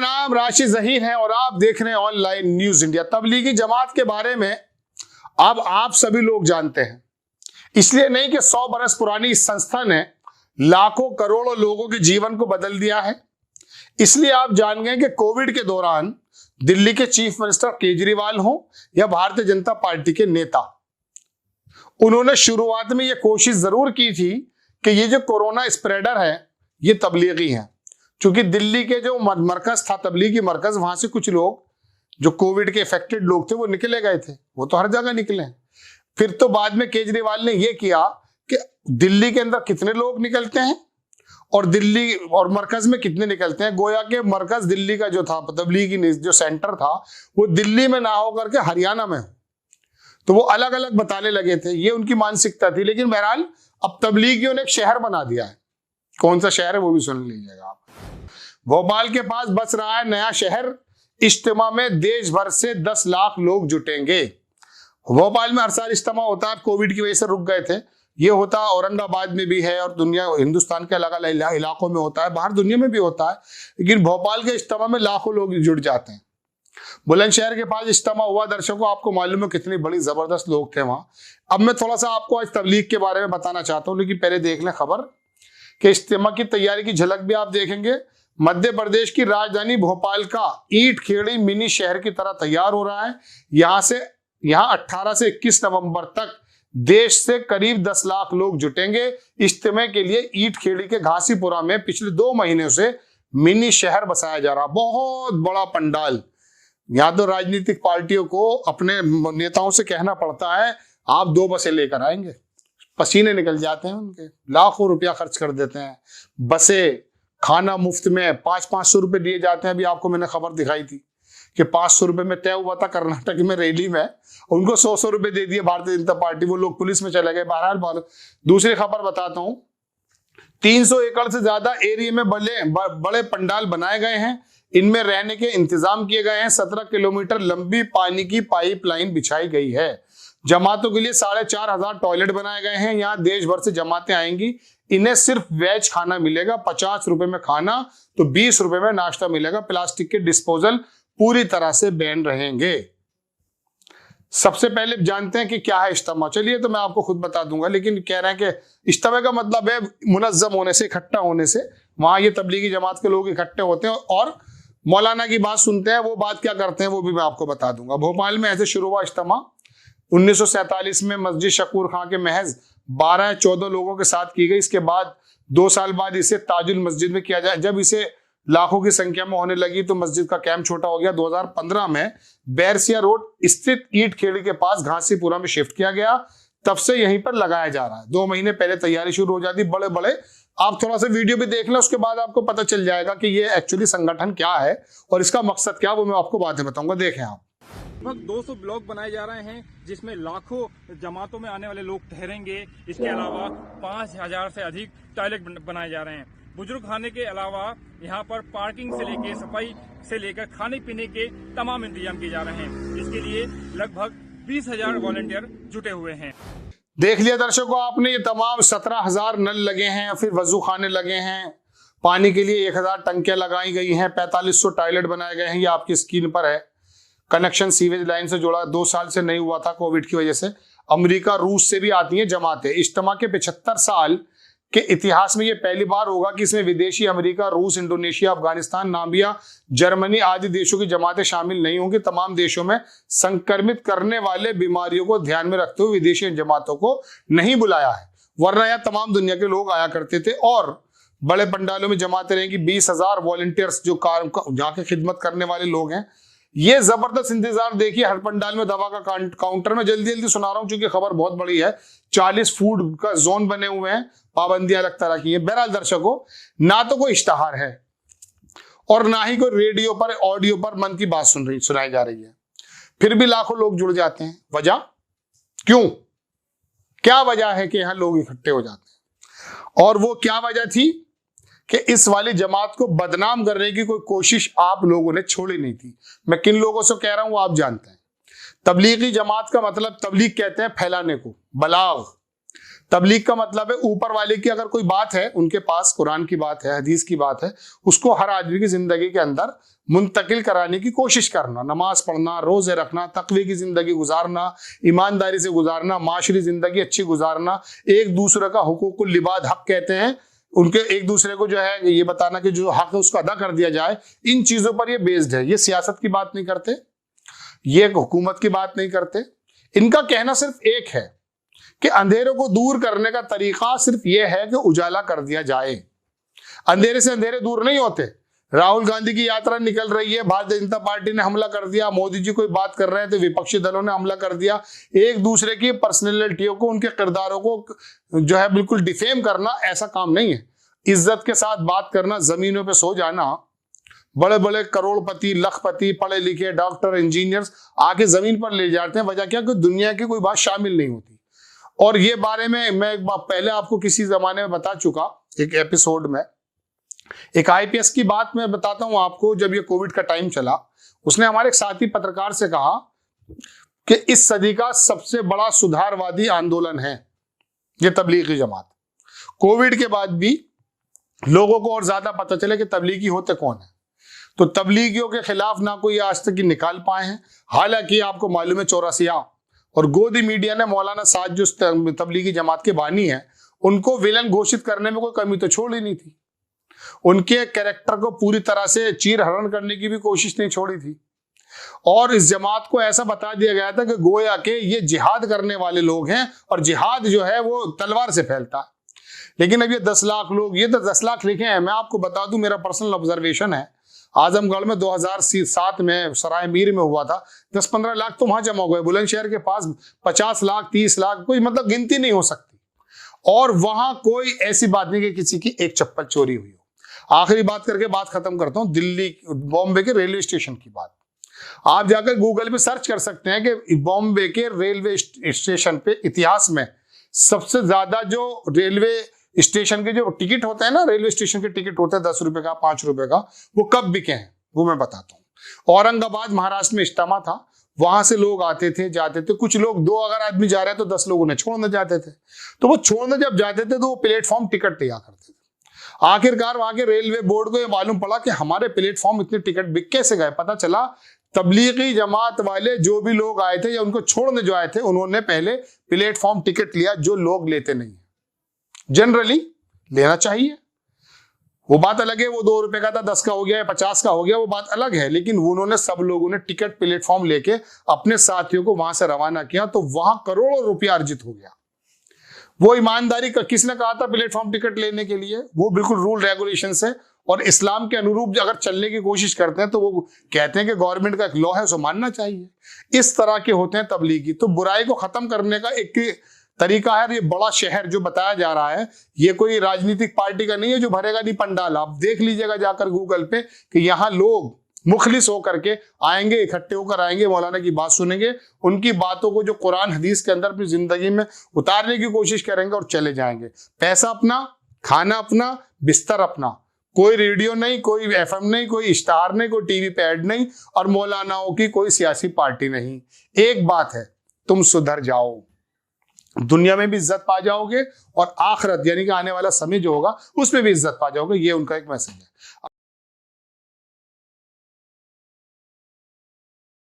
नाम राशिद जहीर है और आप देख रहे हैं online news India. Tablighi Jamaat के बारे में अब आप सभी लोग जानते हैं, इसलिए नहीं कि 100 बरस पुरानी इस संस्था ने लाखों करोड़ों लोगों के जीवन को बदल दिया है। इसलिए आप जान गए कि कोविड के दौरान दिल्ली के चीफ मिनिस्टर केजरीवाल हो या भारतीय जनता पार्टी के नेता, उन्होंने शुरुआत में यह कोशिश जरूर की थी कि ये जो कोरोना स्प्रेडर है ये तबलीगी है। क्योंकि दिल्ली के जो मरकज था, तबलीगी मरकज, वहां से कुछ लोग जो कोविड के इफेक्टेड लोग थे वो निकले गए थे, वो तो हर जगह निकले। फिर तो बाद में केजरीवाल ने यह किया कि दिल्ली के अंदर कितने लोग निकलते हैं और दिल्ली और मरकज में कितने निकलते हैं। गोया के मरकज दिल्ली का जो था, तबलीगी जो सेंटर था, वो दिल्ली में ना होकर के हरियाणा में हो, तो वो अलग अलग बताने लगे थे। ये उनकी मानसिकता थी। लेकिन बहरहाल अब तबलीगियों ने एक शहर बना दिया है। कौन सा शहर है वो भी सुन लीजिएगा आप। भोपाल के पास बस रहा है नया शहर। इज्तिमा में देश भर से 10 लाख लोग जुटेंगे। भोपाल में हर साल इज्तिमा होता है, कोविड की वजह से रुक गए थे। ये होता औरंगाबाद में भी है और दुनिया हिंदुस्तान के अलग अलग इलाकों में होता है, बाहर दुनिया में भी होता है। लेकिन भोपाल के इज्तिमा में लाखों लोग जुट जाते हैं। बुलंदशहर के पास इज्तिमा हुआ, दर्शकों आपको मालूम है कितनी बड़ी जबरदस्त लोग थे वहां। अब मैं थोड़ा सा आपको आज तबलीग के बारे में बताना चाहता हूं, लेकिन पहले देख लें खबर कि इज्तिमा की तैयारी की झलक भी आप देखेंगे। मध्य प्रदेश की राजधानी भोपाल का ईंट खेड़ी मिनी शहर की तरह तैयार हो रहा है। यहाँ 18 से 21 नवंबर तक देश से करीब 10 लाख लोग जुटेंगे इज्तिमा के लिए। ईंट खेड़ी के घासीपुरा में पिछले 2 महीनों से मिनी शहर बसाया जा रहा, बहुत बड़ा पंडाल। यहाँ तो राजनीतिक पार्टियों को अपने नेताओं से कहना पड़ता है आप 2 बसें लेकर आएंगे, पसीने निकल जाते हैं उनके, लाखों रुपया खर्च कर देते हैं। बसें, खाना मुफ्त में 500-500 रुपए दिए जाते हैं। अभी आपको मैंने खबर दिखाई थी कि 500 रुपए में तय हुआ था कर्नाटक में रैली में, उनको 100 रुपए दे दिए भारतीय जनता पार्टी, वो लोग पुलिस में चले गए। बहरहाल दूसरी खबर बताता हूं। 300 एकड़ से ज्यादा एरिया में बड़े पंडाल बनाए गए हैं। इनमें रहने के इंतजाम किए गए हैं। 17 किलोमीटर लंबी पानी की पाइपलाइन बिछाई गई है। जमातों के लिए 4,500 टॉयलेट बनाए गए हैं। यहाँ देश भर से जमातें आएंगी। इन्हें सिर्फ वेज खाना मिलेगा, 50 रुपए में खाना तो 20 रुपए में नाश्ता मिलेगा। प्लास्टिक के डिस्पोजल पूरी तरह से बैन रहेंगे। सबसे पहले जानते हैं कि क्या है इज्तिमा। चलिए तो मैं आपको खुद बता दूंगा, लेकिन कह रहे हैं कि इज्तिमा का मतलब है मुनज्जम होने से, इकट्ठा होने से। वहां ये तबलीगी जमात के लोग इकट्ठे होते हैं और मौलाना की बात सुनते हैं। वो बात क्या करते हैं वो भी मैं आपको बता दूंगा। भोपाल में ऐसे शुरू हुआ इज्तिमा 1947 में मस्जिद शकूर खां के महज 12-14 लोगों के साथ की गई। इसके बाद 2 साल बाद इसे ताजुल मस्जिद में किया जाए। जब इसे लाखों की संख्या में होने लगी तो मस्जिद का कैंप छोटा हो गया। 2015 में बैरसिया रोड स्थित ईंट खेड़ी के पास घासीपुरा में शिफ्ट किया गया। तब से यहीं पर लगाया जा रहा है। 2 महीने पहले तैयारी शुरू हो जाती, बड़े बड़े। आप थोड़ा सा वीडियो भी देख लें, उसके बाद आपको पता चल जाएगा कि ये एक्चुअली संगठन क्या है और इसका मकसद क्या, वो मैं आपको बाद में बताऊंगा। देखें आप, लगभग 200 ब्लॉक बनाए जा रहे हैं जिसमें लाखों जमातों में आने वाले लोग ठहरेंगे। इसके अलावा 5000 से अधिक टॉयलेट बनाए जा रहे हैं। बुजुर्ग खाने के अलावा यहाँ पर पार्किंग से लेकर सफाई से लेकर खाने पीने के तमाम इंतजाम किए जा रहे हैं। इसके लिए लगभग 20,000 वॉलंटियर जुटे हुए हैं। देख लिया दर्शकों आपने, ये तमाम 17,000 नल लगे हैं, फिर वजू खाने लगे हैं, पानी के लिए 1000 टंकियां लगाई गई हैं, 4500 टॉयलेट बनाए गए हैं। ये आपकी स्क्रीन पर है। कनेक्शन सीवेज लाइन से जोड़ा, 2 साल से नहीं हुआ था कोविड की वजह से। अमेरिका, रूस से भी आती हैं जमातें। इज्तिमा के 75 साल के इतिहास में ये पहली बार होगा कि इसमें विदेशी अमेरिका, रूस, इंडोनेशिया, अफगानिस्तान, नामिबिया, जर्मनी आदि देशों की जमातें शामिल नहीं होंगी। तमाम देशों में संक्रमित करने वाले बीमारियों को ध्यान में रखते हुए विदेशी जमातों को नहीं बुलाया है, वरना यह तमाम दुनिया के लोग आया करते थे। और बड़े पंडालों में जमातें रहेंगी। 20,000 वॉलंटियर्स जो जहाँ के खिदमत करने वाले लोग हैं। ये जबरदस्त इंतजार देखिए हर पंडाल में। दवा का काउंटर में जल्दी जल्दी सुना रहा हूं क्योंकि खबर बहुत बड़ी है। 40 फूड का जोन बने हुए हैं, पाबंदियां अलग तरह की है। बहरहाल दर्शकों, ना तो कोई इश्तहार है और ना ही कोई रेडियो पर, ऑडियो पर मन की बात सुनाई जा रही है, फिर भी लाखों लोग जुड़ जाते हैं। वजह क्यों, क्या वजह है कि यहां लोग इकट्ठे हो जाते हैं? और वो क्या वजह थी कि इस वाली जमात को बदनाम करने की कोई कोशिश आप लोगों ने छोड़ी नहीं थी। मैं किन लोगों से कह रहा हूं वो आप जानते हैं। तबलीगी जमात का मतलब, तबलीग कहते हैं फैलाने को, बलाग। तबलीग का मतलब है ऊपर वाले की अगर कोई बात है, उनके पास कुरान की बात है, हदीस की बात है, उसको हर आदमी की जिंदगी के अंदर मुंतकिल कराने की कोशिश करना, नमाज पढ़ना, रोजे रखना, तकवी की जिंदगी गुजारना, ईमानदारी से गुजारना, माशरी जिंदगी अच्छी गुजारना, एक दूसरे का हुकूकुल लिबाद हक कहते हैं, उनके एक दूसरे को जो है ये बताना कि जो हक है उसको अदा कर दिया जाए। इन चीजों पर ये बेस्ड है। ये सियासत की बात नहीं करते, ये हुकूमत की बात नहीं करते। इनका कहना सिर्फ एक है कि अंधेरों को दूर करने का तरीका सिर्फ यह है कि उजाला कर दिया जाए। अंधेरे से अंधेरे दूर नहीं होते। राहुल गांधी की यात्रा निकल रही है, भारतीय जनता पार्टी ने हमला कर दिया, मोदी जी कोई बात कर रहे हैं तो विपक्षी दलों ने हमला कर दिया। एक दूसरे की पर्सनैलिटियों को, उनके किरदारों को जो है बिल्कुल डिफेम करना, ऐसा काम नहीं है। इज्जत के साथ बात करना, जमीनों पे सो जाना, बड़े बड़े करोड़पति, लखपति, पढ़े लिखे डॉक्टर, इंजीनियर्स आके जमीन पर ले जाते हैं। वजह क्या कि दुनिया की कोई बात शामिल नहीं होती। और ये बारे में मैं एक बार पहले आपको किसी जमाने में बता चुका, एक एपिसोड में। एक आईपीएस की बात मैं बताता हूं आपको। जब ये कोविड का टाइम चला, उसने हमारे एक साथी पत्रकार से कहा कि इस सदी का सबसे बड़ा सुधारवादी आंदोलन है ये तबलीगी जमात। कोविड के बाद भी लोगों को और ज्यादा पता चले कि तबलीगी होते कौन है। तो तबलीगियों के खिलाफ ना कोई आज तक निकाल पाए हैं। हालांकि आपको मालूम है, चौरसिया और गोदी मीडिया ने मौलाना साद जो तबलीगी जमात के बानी है, उनको विलन घोषित करने में कोई कमी तो छोड़ ही नहीं थी। उनके कैरेक्टर को पूरी तरह से चीर हरण करने की भी कोशिश नहीं छोड़ी थी। और इस जमात को ऐसा बता दिया गया था कि गोया के ये जिहाद करने वाले लोग हैं और जिहाद जो है वो तलवार से फैलता है। लेकिन अब ये 10 लाख लोग, ये तो 10 लाख लिखे हैं। मैं आपको बता दूं, मेरा पर्सनल ऑब्जर्वेशन है, आजमगढ़ में 2007 में सराय मीर में हुआ था, 10-15 लाख तो वहां जमा हो गए। बुलंदशहर के पास 50 लाख, 30 लाख, कोई मतलब गिनती नहीं हो सकती। और वहां कोई ऐसी बात नहीं कि किसी की एक चप्पल चोरी हुई हो। आखिरी बात करके बात खत्म करता हूं, दिल्ली बॉम्बे के रेलवे स्टेशन की बात। आप जाकर गूगल पे सर्च कर सकते हैं कि बॉम्बे के रेलवे स्टेशन पे इतिहास में सबसे ज्यादा जो रेलवे स्टेशन के जो टिकट होते हैं ना, रेलवे स्टेशन के टिकट होते हैं 10 रुपए का, 5 रुपए का, वो कब बिके हैं वो मैं बताता हूँ। औरंगाबाद महाराष्ट्र में इज्तिमा था, वहां से लोग आते थे, जाते थे। कुछ लोग, 2 अगर आदमी जा रहे हैं तो 10 लोग उन्हें छोड़ने जाते थे। तो वो छोड़ने जब जाते थे तो वो प्लेटफॉर्म टिकट लिया करते थे। आखिरकार वहां के रेलवे बोर्ड को ये मालूम पड़ा कि हमारे प्लेटफॉर्म इतने टिकट बिक कैसे गए। पता चला तबलीगी जमात वाले जो भी लोग आए थे या उनको छोड़ने जो आए थे, उन्होंने पहले प्लेटफॉर्म टिकट लिया, जो लोग लेते नहीं। जनरली लेना चाहिए, वो बात अलग है। वो 2 रुपए का था, 10 का हो गया या 50 का हो गया, वो बात अलग है। लेकिन उन्होंने, सब लोगों ने टिकट प्लेटफॉर्म लेके अपने साथियों को वहां से रवाना किया, तो वहां करोड़ों रुपया अर्जित हो गया। वो ईमानदारी का किसने कहा था प्लेटफॉर्म टिकट लेने के लिए? वो बिल्कुल रूल रेगुलेशन से और इस्लाम के अनुरूप अगर चलने की कोशिश करते हैं तो वो कहते हैं कि गवर्नमेंट का एक लॉ है, उसको मानना चाहिए। इस तरह के होते हैं तबलीगी। तो बुराई को खत्म करने का एक तरीका है। ये बड़ा शहर जो बताया जा रहा है, ये कोई राजनीतिक पार्टी का नहीं है जो भरेगा नहीं पंडाल। आप देख लीजिएगा जाकर गूगल पे कि यहाँ लोग मुखलिस होकर के आएंगे, इकट्ठे होकर आएंगे, मौलाना की बात सुनेंगे, उनकी बातों को जो कुरान हदीस के अंदर अपनी जिंदगी में उतारने की कोशिश करेंगे और चले जाएंगे। पैसा अपना, खाना अपना, बिस्तर अपना, कोई रेडियो नहीं, कोई एफएम नहीं, कोई इश्तहार नहीं, कोई टीवी पे ऐड नहीं, और मौलानाओं की कोई सियासी पार्टी नहीं। एक बात है, तुम सुधर जाओ, दुनिया में भी इज्जत पा जाओगे और आखिरत यानी कि आने वाला समय जो होगा उसमें भी इज्जत पा जाओगे। ये उनका एक मैसेज है।